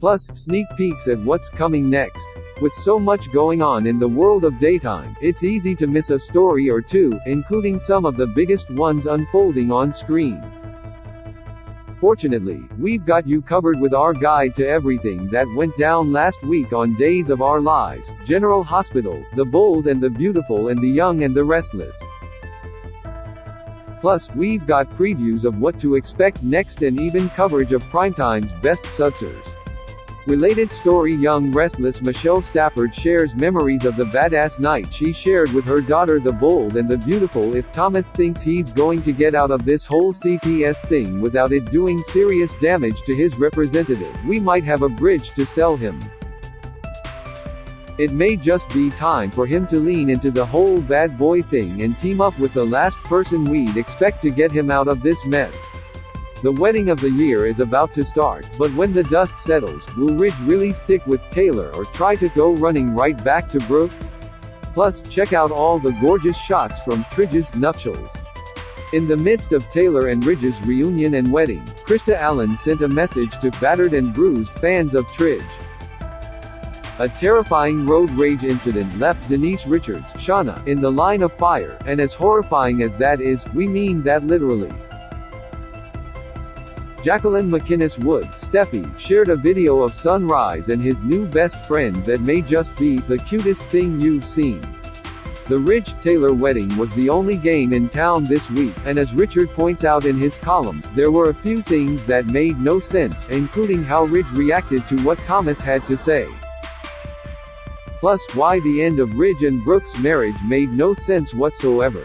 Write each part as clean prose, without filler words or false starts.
Plus, sneak peeks at what's coming next. With so much going on in the world of daytime, it's easy to miss a story or two, including some of the biggest ones unfolding on screen. Fortunately, we've got you covered with our guide to everything that went down last week on Days of Our Lives, General Hospital, The Bold and the Beautiful and the Young and the Restless. Plus, we've got previews of what to expect next and even coverage of Primetime's best sudsers. Related Story Young Restless Michelle Stafford shares memories of the badass night she shared with her daughter The Bold and the Beautiful. If Thomas thinks he's going to get out of this whole CPS thing without it doing serious damage to his representative, we might have a bridge to sell him. It may just be time for him to lean into the whole bad boy thing and team up with the last person we'd expect to get him out of this mess. The wedding of the year is about to start, but when the dust settles, will Ridge really stick with Taylor or try to go running right back to Brooke? Plus, check out all the gorgeous shots from Tridge's nuptials. In the midst of Taylor and Ridge's reunion and wedding, Krista Allen sent a message to battered and bruised fans of Tridge. A terrifying road rage incident left Denise Richards, Shauna, in the line of fire, and as horrifying as that is, we mean that literally. Jacqueline McInnes Wood, Steffi, shared a video of Sunrise and his new best friend that may just be the cutest thing you've seen. The Ridge-Taylor wedding was the only game in town this week, and as Richard points out in his column, there were a few things that made no sense, including how Ridge reacted to what Thomas had to say. Plus, why the end of Ridge and Brooke's marriage made no sense whatsoever.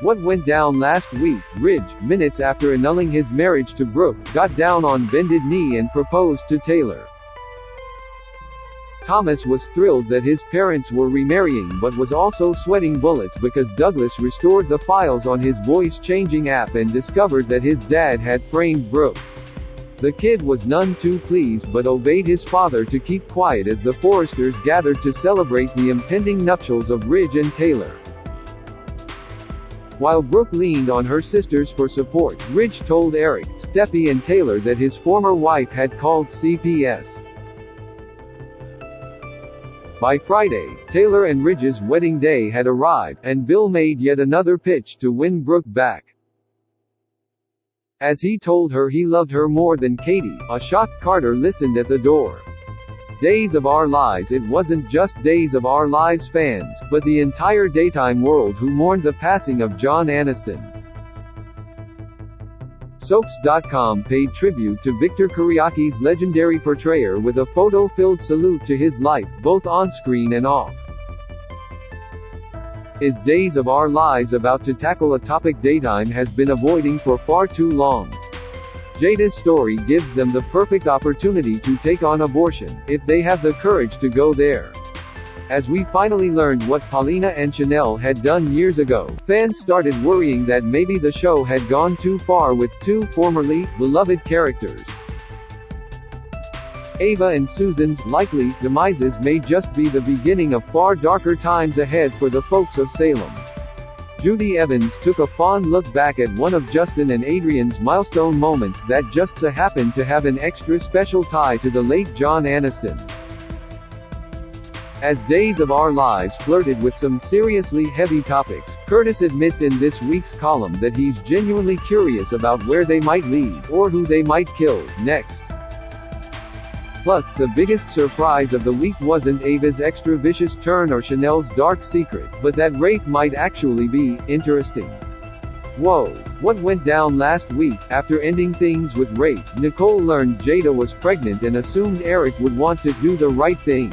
What went down last week? Ridge, minutes after annulling his marriage to Brooke, got down on bended knee and proposed to Taylor. Thomas was thrilled that his parents were remarrying but was also sweating bullets because Douglas restored the files on his voice-changing app and discovered that his dad had framed Brooke. The kid was none too pleased but obeyed his father to keep quiet as the Forresters gathered to celebrate the impending nuptials of Ridge and Taylor. While Brooke leaned on her sisters for support, Ridge told Eric, Steffi and Taylor that his former wife had called CPS. By Friday, Taylor and Ridge's wedding day had arrived, and Bill made yet another pitch to win Brooke back. As he told her he loved her more than Katie, a shocked Carter listened at the door. Days of Our Lives. It wasn't just Days of Our Lives fans, but the entire daytime world who mourned the passing of John Aniston. Soaps.com paid tribute to Victor Kiriaki's legendary portrayer with a photo-filled salute to his life, both on-screen and off. Is Days of Our Lives about to tackle a topic daytime has been avoiding for far too long? Jada's story gives them the perfect opportunity to take on abortion, if they have the courage to go there. As we finally learned what Paulina and Chanel had done years ago, fans started worrying that maybe the show had gone too far with two formerly beloved characters. Ava and Susan's likely demises may just be the beginning of far darker times ahead for the folks of Salem. Judy Evans took a fond look back at one of Justin and Adrian's milestone moments that just so happened to have an extra special tie to the late John Aniston. As Days of Our Lives flirted with some seriously heavy topics, Curtis admits in this week's column that he's genuinely curious about where they might lead, or who they might kill, next. Plus, the biggest surprise of the week wasn't Ava's extra vicious turn or Chanel's dark secret, but that Rafe might actually be interesting. Whoa. What went down last week? After ending things with Rafe, Nicole learned Jada was pregnant and assumed Eric would want to do the right thing.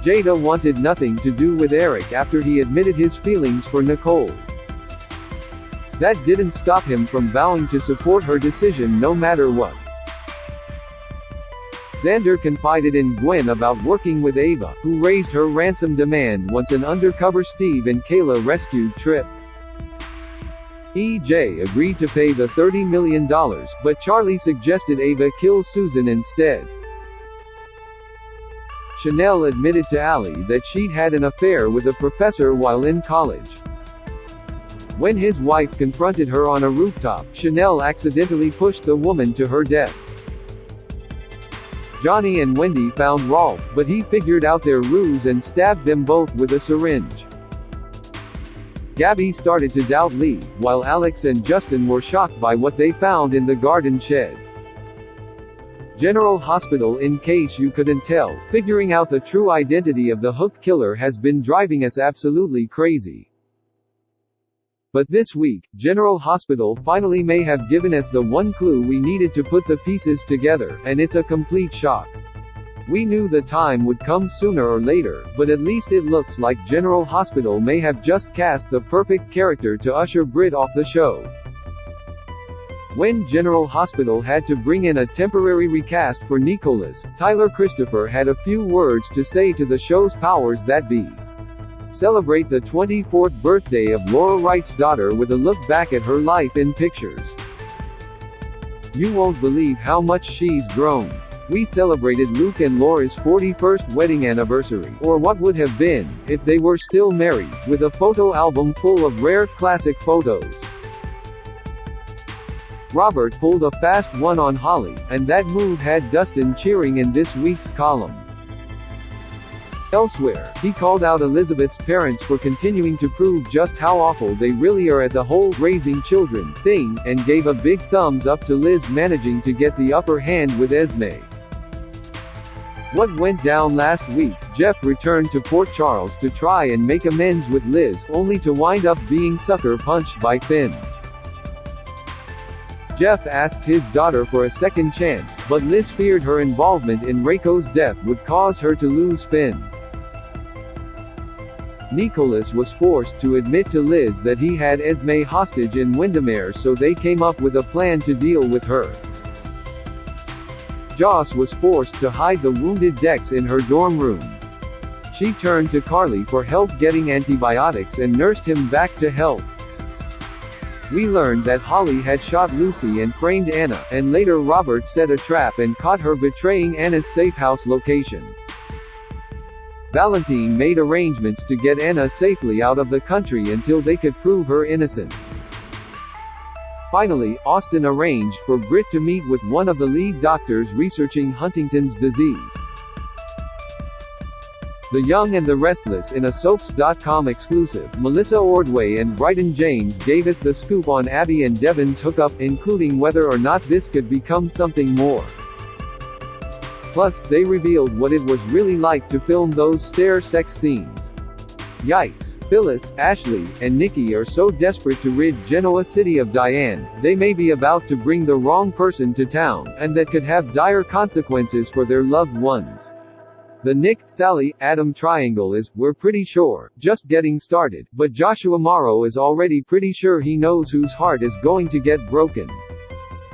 Jada wanted nothing to do with Eric after he admitted his feelings for Nicole. That didn't stop him from vowing to support her decision no matter what. Xander confided in Gwen about working with Ava, who raised her ransom demand once an undercover Steve and Kayla rescued Tripp. EJ agreed to pay the $30 million, but Charlie suggested Ava kill Susan instead. Chanel admitted to Allie that she'd had an affair with a professor while in college. When his wife confronted her on a rooftop, Chanel accidentally pushed the woman to her death. Johnny and Wendy found Rolf, but he figured out their ruse and stabbed them both with a syringe. Gabby started to doubt Lee, while Alex and Justin were shocked by what they found in the garden shed. General Hospital. In case you couldn't tell, figuring out the true identity of the Hook killer has been driving us absolutely crazy. But this week, General Hospital finally may have given us the one clue we needed to put the pieces together, and it's a complete shock. We knew the time would come sooner or later, but at least it looks like General Hospital may have just cast the perfect character to usher Britt off the show. When General Hospital had to bring in a temporary recast for Nicholas, Tyler Christopher had a few words to say to the show's powers that be. Celebrate the 24th birthday of Laura Wright's daughter with a look back at her life in pictures. You won't believe how much she's grown. We celebrated Luke and Laura's 41st wedding anniversary, or what would have been, if they were still married, with a photo album full of rare classic photos. Robert pulled a fast one on Holly, and that move had Dustin cheering in this week's column. Elsewhere, he called out Elizabeth's parents for continuing to prove just how awful they really are at the whole raising children thing, and gave a big thumbs up to Liz managing to get the upper hand with Esme. What went down last week? Jeff returned to Port Charles to try and make amends with Liz, only to wind up being sucker punched by Finn. Jeff asked his daughter for a second chance, but Liz feared her involvement in Reiko's death would cause her to lose Finn. Nicholas was forced to admit to Liz that he had Esme hostage in Windermere, so they came up with a plan to deal with her. Joss was forced to hide the wounded Dex in her dorm room. She turned to Carly for help getting antibiotics and nursed him back to health. We learned that Holly had shot Lucy and framed Anna, and later Robert set a trap and caught her betraying Anna's safe house location. Valentine made arrangements to get Anna safely out of the country until they could prove her innocence. Finally, Austin arranged for Britt to meet with one of the lead doctors researching Huntington's disease. The Young and the Restless. In a Soaps.com exclusive, Melissa Ordway and Bryton James gave us the scoop on Abby and Devon's hookup, including whether or not this could become something more. Plus, they revealed what it was really like to film those stair sex scenes. Yikes. Phyllis, Ashley, and Nikki are so desperate to rid Genoa City of Diane, they may be about to bring the wrong person to town, and that could have dire consequences for their loved ones. The Nick, Sally, Adam triangle is, we're pretty sure, just getting started, but Joshua Morrow is already pretty sure he knows whose heart is going to get broken.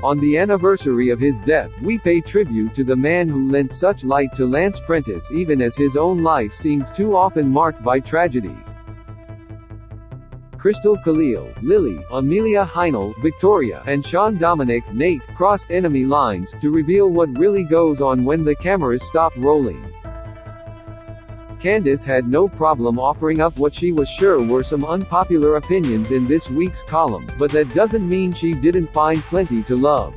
On the anniversary of his death, we pay tribute to the man who lent such light to Lance Prentice even as his own life seemed too often marked by tragedy. Crystal Khalil, Lily, Amelia Heinel, Victoria, and Sean Dominic, Nate, crossed enemy lines, to reveal what really goes on when the cameras stop rolling. Candace had no problem offering up what she was sure were some unpopular opinions in this week's column, but that doesn't mean she didn't find plenty to love.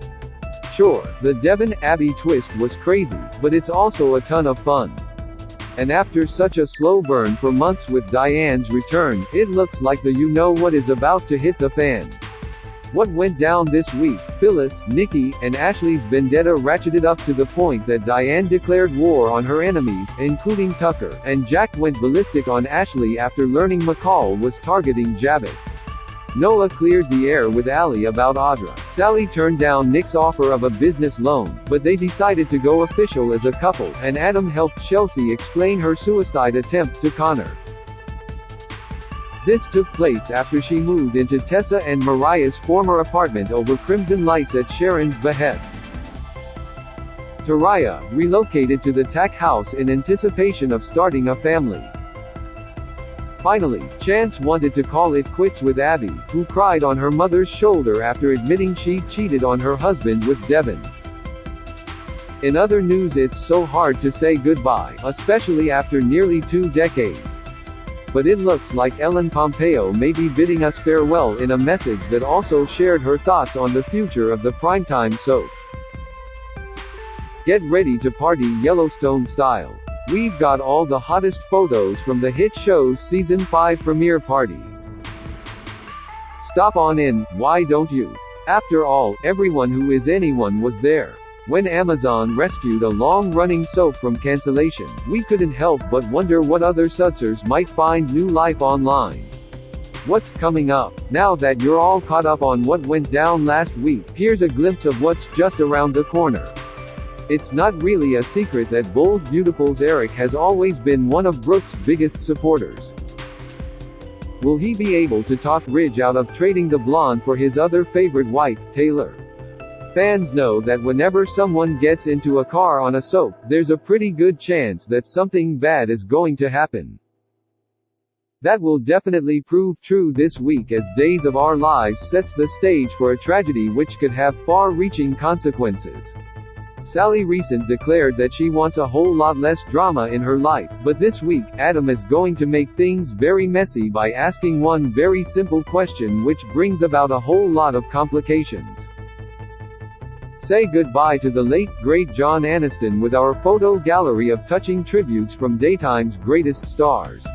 Sure, the Devon-Abby twist was crazy, but it's also a ton of fun. And after such a slow burn for months with Diane's return, it looks like the you-know-what is about to hit the fan. What went down this week? Phyllis, Nikki, and Ashley's vendetta ratcheted up to the point that Diane declared war on her enemies, including Tucker, and Jack went ballistic on Ashley after learning McCall was targeting Javik. Noah cleared the air with Allie about Audra. Sally turned down Nick's offer of a business loan, but they decided to go official as a couple, and Adam helped Chelsea explain her suicide attempt to Connor. This took place after she moved into Tessa and Mariah's former apartment over Crimson Lights at Sharon's behest. Taraya relocated to the Tack house in anticipation of starting a family. Finally, Chance wanted to call it quits with Abby, who cried on her mother's shoulder after admitting she cheated on her husband with Devon. In other news, it's so hard to say goodbye, especially after nearly 2 decades. But it looks like Ellen Pompeo may be bidding us farewell in a message that also shared her thoughts on the future of the primetime soap. Get ready to party Yellowstone style. We've got all the hottest photos from the hit show's season 5 premiere party. Stop on in, why don't you? After all, everyone who is anyone was there. When Amazon rescued a long-running soap from cancellation, we couldn't help but wonder what other sudsers might find new life online. What's coming up? Now that you're all caught up on what went down last week, here's a glimpse of what's just around the corner. It's not really a secret that Bold Beautiful's Eric has always been one of Brooke's biggest supporters. Will he be able to talk Ridge out of trading the blonde for his other favorite wife, Taylor? Fans know that whenever someone gets into a car on a soap, there's a pretty good chance that something bad is going to happen. That will definitely prove true this week as Days of Our Lives sets the stage for a tragedy which could have far-reaching consequences. Sally Recent declared that she wants a whole lot less drama in her life, but this week, Adam is going to make things very messy by asking one very simple question which brings about a whole lot of complications. Say goodbye to the late, great John Aniston with our photo gallery of touching tributes from daytime's greatest stars.